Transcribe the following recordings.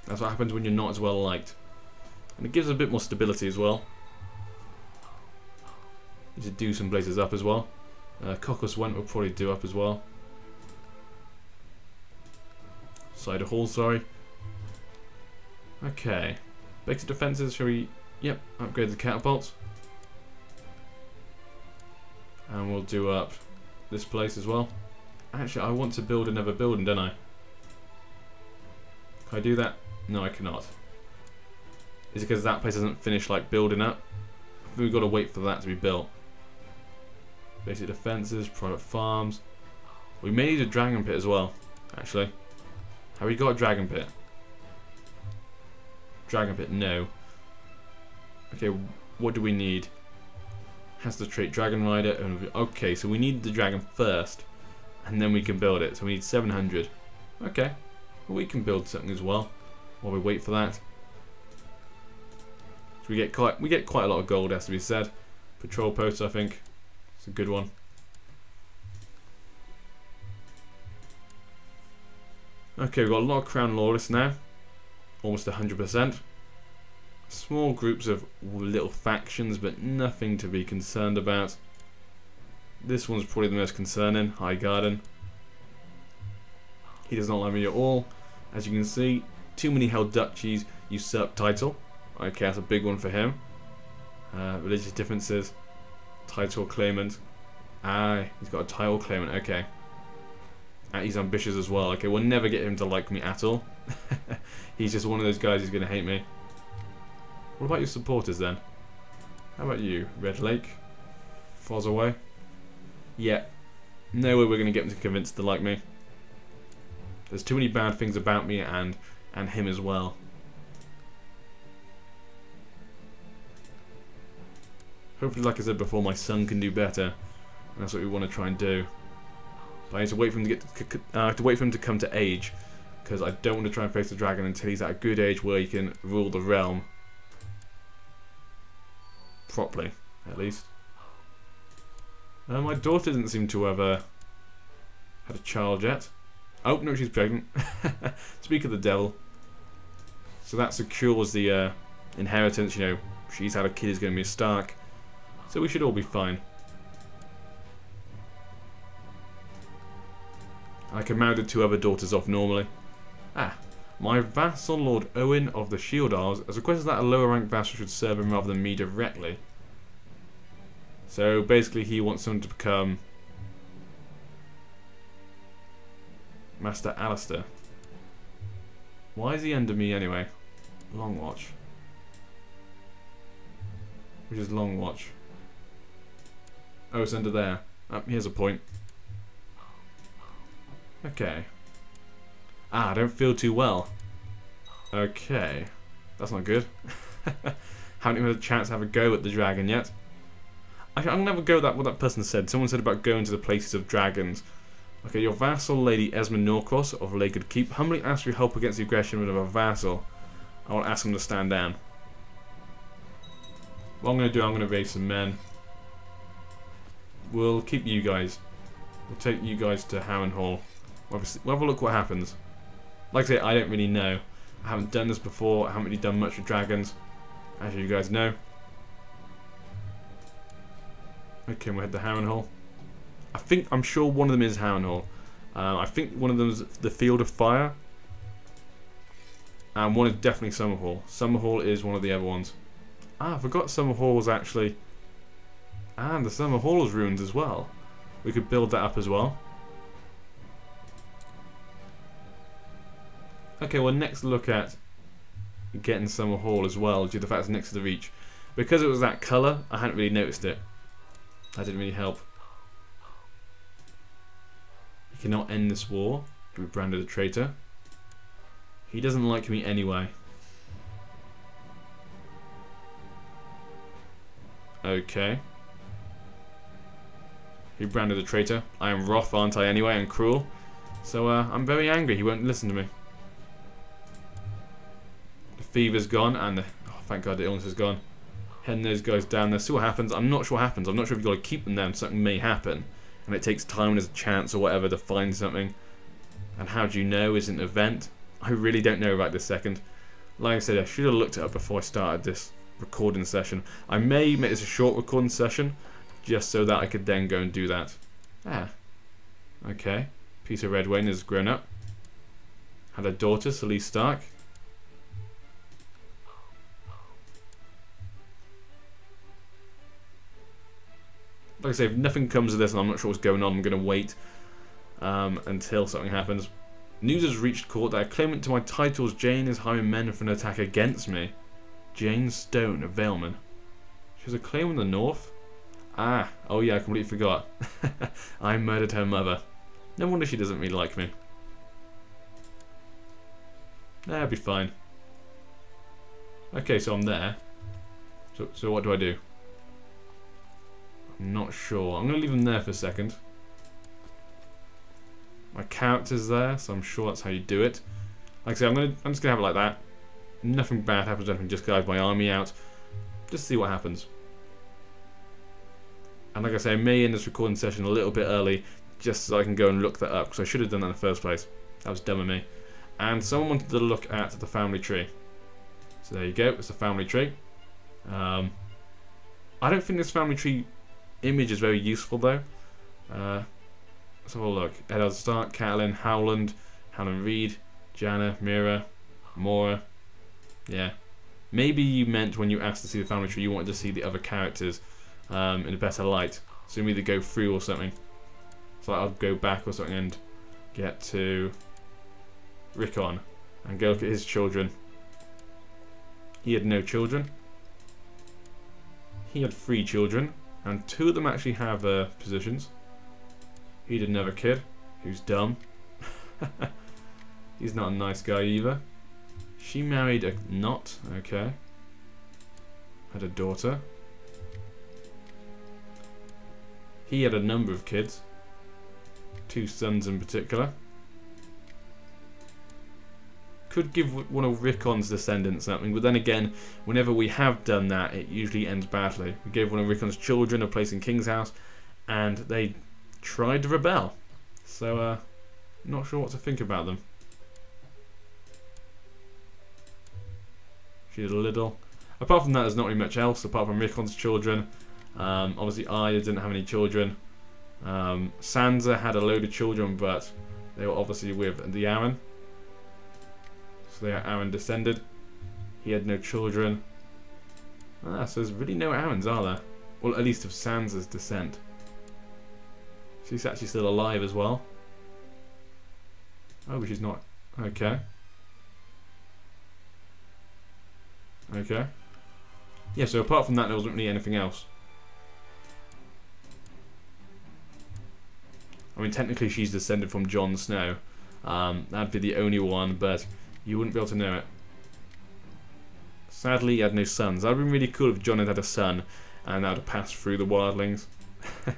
That's what happens when you're not as well liked. And it gives a bit more stability as well. Need to do some places up as well. Cocos Went will probably do up as well. Cider Hall, sorry. Okay. Basic defences, shall we... Yep, upgrade the catapults. And we'll do up this place as well. Actually, I want to build another building, don't I? Can I do that? No, I cannot. Is it because that place hasn't finished like building up? I think we've got to wait for that to be built. Basic defences, private farms. We may need a dragon pit as well, actually. Have we got a dragon pit? Dragon pit, no. Okay, what do we need? Has the trait Dragon Rider. Okay, so we need the dragon first, and then we can build it. So we need 700. Okay, well, we can build something as well while we wait for that. So we get quite a lot of gold, has to be said. Patrol posts, I think, it's a good one. Okay, we've got a lot of Crown Loyalists now, almost 100%. Small groups of little factions, but nothing to be concerned about. This one's probably the most concerning, High Garden. He does not like me at all. As you can see, too many held duchies, usurp title. Okay, that's a big one for him. Religious differences, title claimant. Ah, he's got a title claimant, okay. And he's ambitious as well. Okay, we'll never get him to like me at all. He's just one of those guys who's going to hate me. What about your supporters then? How about you? Red Lake? Falls away? Yeah. No way we're going to get him to convince to like me. There's too many bad things about me and him as well. Hopefully, like I said before, my son can do better. And that's what we want to try and do. But I need to wait for him to wait for him to come to age, because I don't want to try and face the dragon until he's at a good age where he can rule the realm. Properly, at least. My daughter doesn't seem to have had a child yet. Oh, no, she's pregnant. Speak of the devil. So that secures the inheritance, you know, she's had a kid who's going to be a Stark. So we should all be fine. I can marry the 2 other daughters off normally. Ah, my vassal Lord Owen of the Shield Isles has requested that a lower rank vassal should serve him rather than me directly. So basically he wants someone to become Master Alistair. Why is he under me anyway? Long Watch. Which is Long Watch? Oh, it's under there. Oh, here's a point. Okay. Ah, I don't feel too well. Okay. That's not good. Haven't even had a chance to have a go at the dragon yet. Actually, I'm going to have a go at what that person said. Someone said about going to the places of dragons. Okay, your vassal, Lady Esmond Norcross of Lakewood Keep, humbly asks your help against the aggression of a vassal. I will ask him to stand down. What I'm going to do, I'm going to raise some men. We'll keep you guys. We'll take you guys to Harrenhal. We'll have a look what happens. Like I say, I don't really know. I haven't done this before. I haven't really done much with dragons, as you guys know. Okay, we'll head to Harrenhal. I'm sure one of them is Harrenhal. I think one of them is the Field of Fire. And one is definitely Summerhall. Summerhall is one of the other ones. Ah, I forgot Summerhall was actually... And the Summerhall is ruined as well. We could build that up as well. Okay, well, next look at getting Summerhall as well, due to the fact it's next to the Reach. Because it was that colour, I hadn't really noticed it. That didn't really help. He cannot end this war. He was branded a traitor. He doesn't like me anyway. Okay. He branded a traitor. I am wrath, aren't I, anyway, and cruel. So, I'm very angry. He won't listen to me. The fever's gone, and oh, thank God the illness is gone. Heading those guys down there. See what happens. I'm not sure what happens. I'm not sure if you've got to keep them down. Something may happen. And it takes time and there's a chance or whatever to find something. And how do you know? Is it an event? I really don't know right this second. Like I said, I should have looked it up before I started this recording session. I may make this a short recording session, just so that I could then go and do that. Ah, okay. Piece of Red Wayne has grown up. Had a daughter, Celise Stark. Like I say, if nothing comes of this and I'm not sure what's going on, I'm going to wait until something happens. News has reached court that a claimant to my titles, Jane, is hiring men for an attack against me. Jane Stone of Valeman. She has a claim in the north? Ah, oh yeah, I completely forgot. I murdered her mother. No wonder she doesn't really like me. That'll be fine. Okay, so I'm there. So what do I do? I'm not sure. I'm going to leave them there for a second. My character's there, so I'm sure that's how you do it. Like I say, I'm just going to have it like that. Nothing bad happens, I can just guide my army out. Just see what happens. And like I say, I may end this recording session a little bit early, just so I can go and look that up, because I should have done that in the first place. That was dumb of me. And someone wanted to look at the family tree. So there you go, it's a family tree. I don't think this family tree image is very useful though. Let's have a look. Eddard Stark, Catelyn, Howland, Helen Reed, Janna, Mira, Mora. Yeah. Maybe you meant when you asked to see the family tree you wanted to see the other characters in a better light. So you either go through or something. So I'll go back or something and get to Rickon and go look at his children. He had no children. He had 3 children, and 2 of them actually have positions. He didn't have a kid, who's dumb. He's not a nice guy either. She married a knot, okay. Had a daughter. He had a number of kids. 2 sons in particular. Could give one of Rickon's descendants something, but then again, whenever we have done that, it usually ends badly. We gave one of Rickon's children a place in King's House, and they tried to rebel. So, not sure what to think about them. She did a little. Apart from that, there's not really much else, apart from Rickon's children. Obviously, Arya didn't have any children. Sansa had a load of children, but they were obviously with the Arryn. So they are Arryn descended. He had no children. So there's really no Arryns, are there? Well, at least of Sansa's descent. She's actually still alive as well. Oh, but she's not. Okay. Okay. Yeah, so apart from that, there wasn't really anything else. I mean, technically she's descended from Jon Snow. That'd be the only one, but you wouldn't be able to know it. Sadly, he had no sons. That would have been really cool if Jon had had a son and that would have passed through the wildlings. That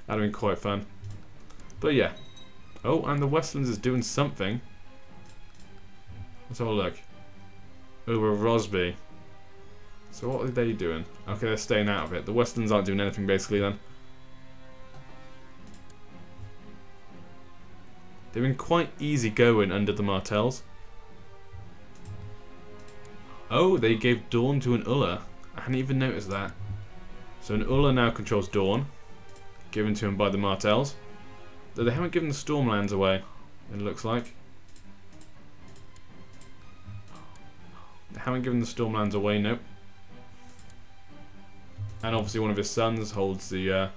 would have been quite fun. But yeah. Oh, and the Westlands is doing something. Let's have a look. Over Rosby. So what are they doing? Okay, they're staying out of it. The Westlands aren't doing anything basically then. They've been quite easy going under the Martells. Oh, they gave Dawn to an Ulla. I hadn't even noticed that. So an Ulla now controls Dawn, given to him by the Martells. Though they haven't given the Stormlands away, it looks like. They haven't given the Stormlands away, nope. And obviously one of his sons holds the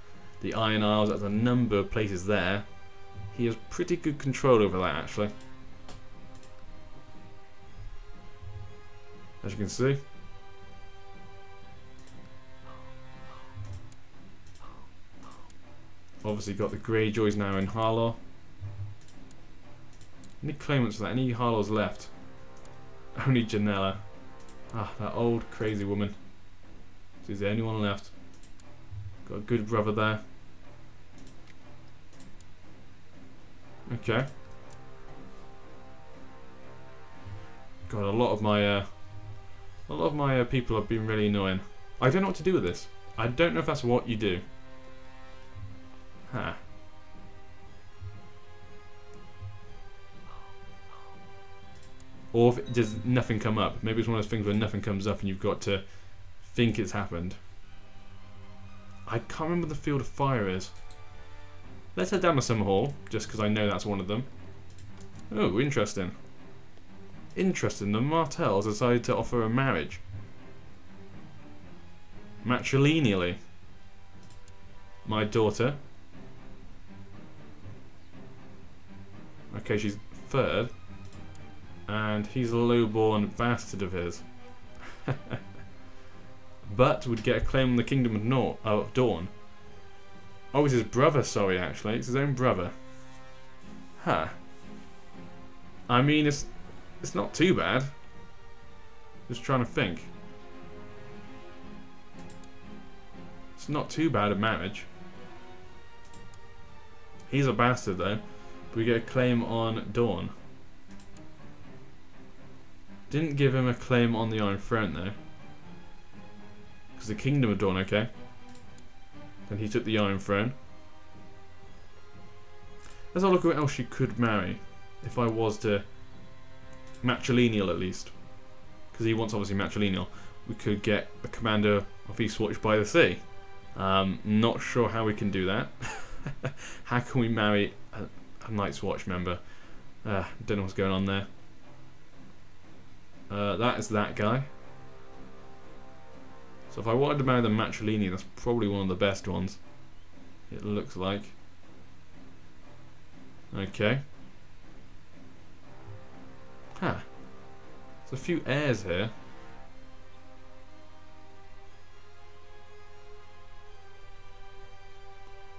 Iron Isles. There's a number of places there. He has pretty good control over that, actually. As you can see. Obviously got the Greyjoys now in Harlaw. Any claimants for that? Any Harlaws left? Only Janella. Ah, that old crazy woman. She's the only one left. Got a good brother there. Okay. God, a lot of my people have been really annoying. I don't know what to do with this. I don't know if that's what you do. Huh. Or if does nothing come up. Maybe it's one of those things where nothing comes up and you've got to think it's happened. I can't remember what the field of fire is. Let's head down to Summer Hall, just because I know that's one of them. Oh, interesting. Interesting, the Martells decided to offer a marriage. Matrilineally. My daughter. Okay, she's third. And he's a low-born bastard of his. But would get a claim on the Kingdom of Dawn. Oh, it's his brother, sorry, actually. It's his own brother. Huh. I mean, it's not too bad. Just trying to think. It's not too bad a marriage. He's a bastard, though. But we get a claim on Dawn. Didn't give him a claim on the Iron Throne, though. Because the Kingdom of Dawn, okay. Then he took the Iron Throne. Let's have a look at what else she could marry. If I was to... matrilineal, at least. Because he wants, obviously, matrilineal. We could get a commander of Eastwatch by the Sea. Not sure how we can do that. How can we marry a Night's Watch member? Don't know what's going on there. That is that guy. So if I wanted to marry the matrilineal, that's probably one of the best ones. It looks like. Okay. Huh. There's a few heirs here.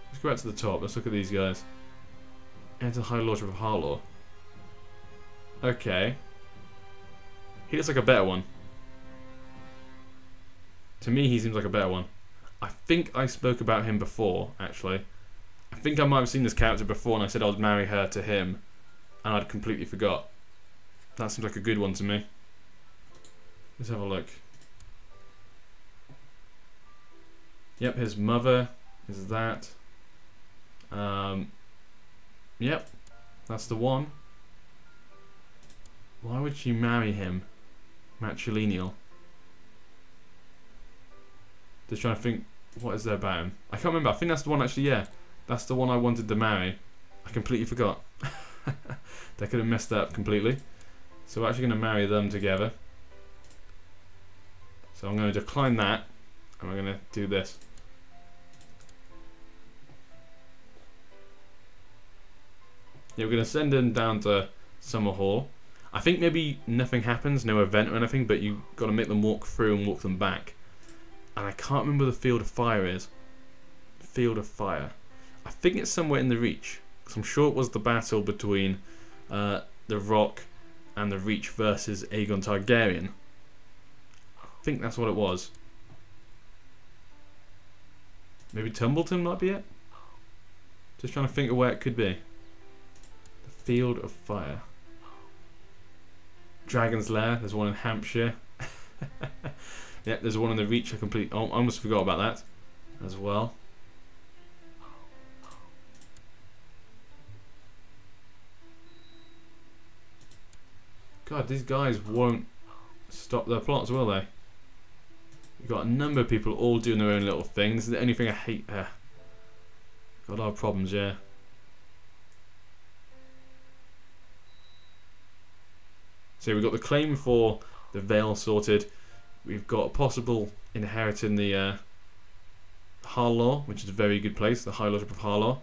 Let's go back to the top. Let's look at these guys. Enter High Lordship of Harlaw. Okay. He looks like a better one. To me, he seems like a better one. I think I spoke about him before, actually. I think I might have seen this character before and I said I'd marry her to him. And I'd completely forgot. That seems like a good one to me. Let's have a look. Yep, his mother is that. Yep, that's the one. Why would she marry him? Matrilineal. Just trying to think, what is there about him? I can't remember. I think that's the one, actually, yeah. That's the one I wanted to marry. I completely forgot. They could have messed that up completely. So we're actually going to marry them together. So I'm going to decline that. And we're going to do this. Yeah, we're going to send him down to Summer Hall. I think maybe nothing happens, no event or anything, but you've got to make them walk through and walk them back. And I can't remember where the Field of Fire is. Field of Fire. I think it's somewhere in the Reach. Because I'm sure it was the battle between the Rock and the Reach versus Aegon Targaryen. I think that's what it was. Maybe Tumbleton might be it? Just trying to think of where it could be. The Field of Fire. Dragon's Lair, there's one in Hampshire. Yep, there's one in the Reach. I almost forgot about that as well. God, these guys won't stop their plots, will they? You've got a number of people all doing their own little thing. This is the only thing I hate. Got a lot of problems, yeah. So we've got the claim for the Vale sorted. We've got possible inheriting the Harlaw, which is a very good place, the High Lordship of Harlaw.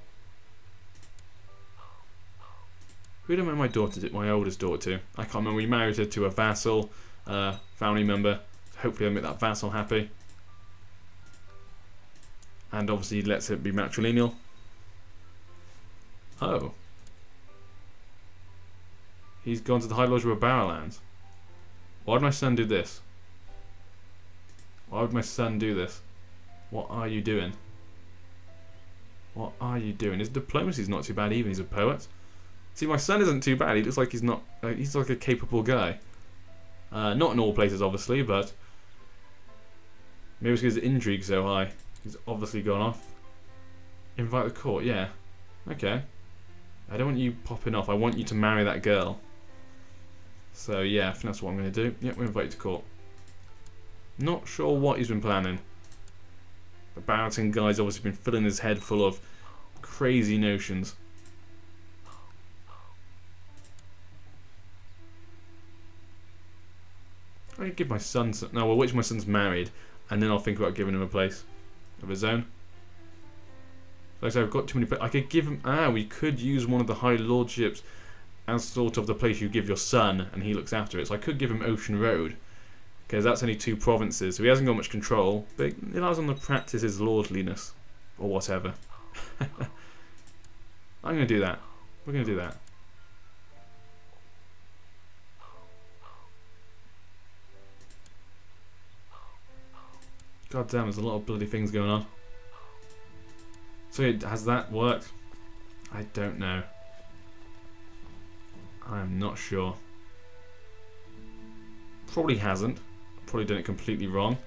Who did I marry my daughter to? My oldest daughter to? I can't remember. We married her to a vassal family member. So hopefully I'll make that vassal happy. And obviously lets it be matrilineal. Oh. He's gone to the High Lordship of Barrowlands. Why did my son do this? Why would my son do this? What are you doing? What are you doing? His diplomacy's not too bad even. He's a poet. See, my son isn't too bad. He looks like he's not. He's like a capable guy. Not in all places, obviously, but maybe it's because his intrigue's so high. He's obviously gone off. Invite the court. Yeah. Okay. I don't want you popping off. I want you to marry that girl. So yeah, I think that's what I'm going to do. Yep, we're invited to court. Not sure what he's been planning. The Barrington guy's obviously been filling his head full of crazy notions. I could give my son some... No, well, which my son's married, and then I'll think about giving him a place of his own. Like I said, I've got too many... I could give him... Ah, we could use one of the High Lordships as sort of the place you give your son, and he looks after it. So I could give him Ocean Road, because that's only 2 provinces, so he hasn't got much control, but it allows him to practice his lordliness, or whatever. I'm going to do that. We're going to do that. God damn, there's a lot of bloody things going on. So has that worked? I don't know. I'm not sure. Probably hasn't. Probably done it completely wrong.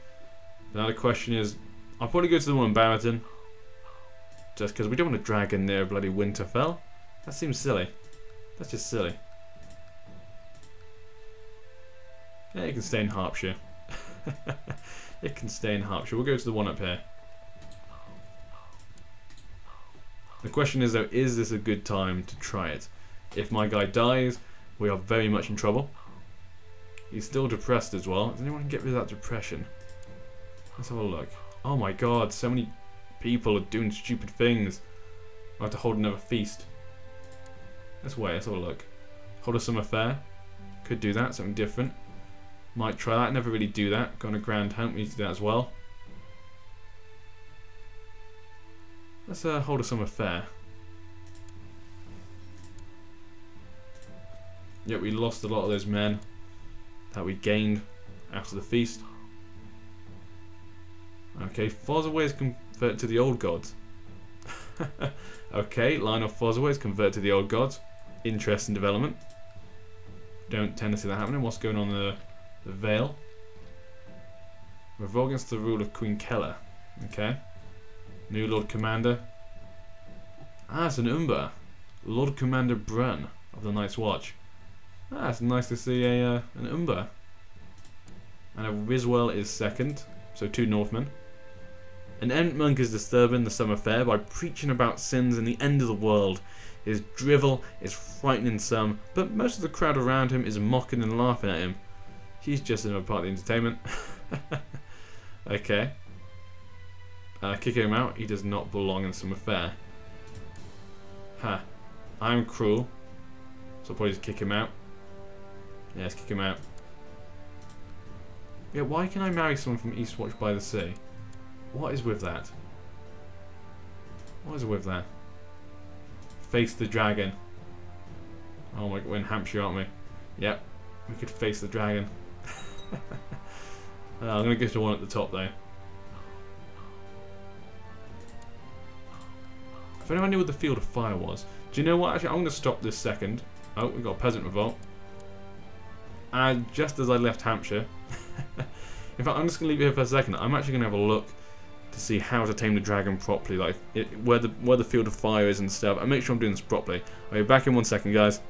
Now the question is, I'll probably go to the one in Barrington, just because we don't want to drag in there bloody Winterfell. That seems silly. That's just silly. Yeah, you can stay in Hertfordshire. It can stay in Hertfordshire. We'll go to the one up here. The question is though, is this a good time to try it? If my guy dies, we are very much in trouble. He's still depressed as well. Does anyone get rid of that depression? Let's have a look. Oh my god, so many people are doing stupid things. I have to hold another feast. Let's wait, let's have a look. Hold a summer fair. Could do that, something different. Might try that, never really do that. Go on a grand hunt, we need to do that as well. Let's hold a summer fair. Yep, we lost a lot of those men that we gained after the feast. Okay, Fosaway is converted to the old gods. Okay, line of Fosaway is converted to the old gods. Interesting development. Don't tend to see that happening. What's going on in the Vale? Revolt against the rule of Queen Keller. Okay. New Lord Commander. Ah, it's an Umber. Lord Commander Brun of the Night's Watch. Ah, it's nice to see an Umber. And a Riswell is second, so 2 Northmen. An Ent monk is disturbing the summer fair by preaching about sins and the end of the world. His drivel is frightening some, but most of the crowd around him is mocking and laughing at him. He's just another part of the entertainment. Okay. Kick him out. He does not belong in summer fair. Ha. I'm cruel. So I'll probably just kick him out. Yeah, let's kick him out. Yeah, why can I marry someone from Eastwatch by the Sea? What is with that? What is with that? Face the dragon. Oh my god, we're in Hampshire, aren't we? Yep, we could face the dragon. I'm going to go to the one at the top though. If anyone knew what the Field of Fire was. Do you know what? Actually, I'm going to stop this second. Oh, we've got a peasant revolt. And just as I left Hampshire. In fact, I'm just going to leave it here for a second. I'm actually going to have a look to see how to tame the dragon properly, like where the Field of Fire is and stuff, and make sure I'm doing this properly. I'll be back in 1 second, guys.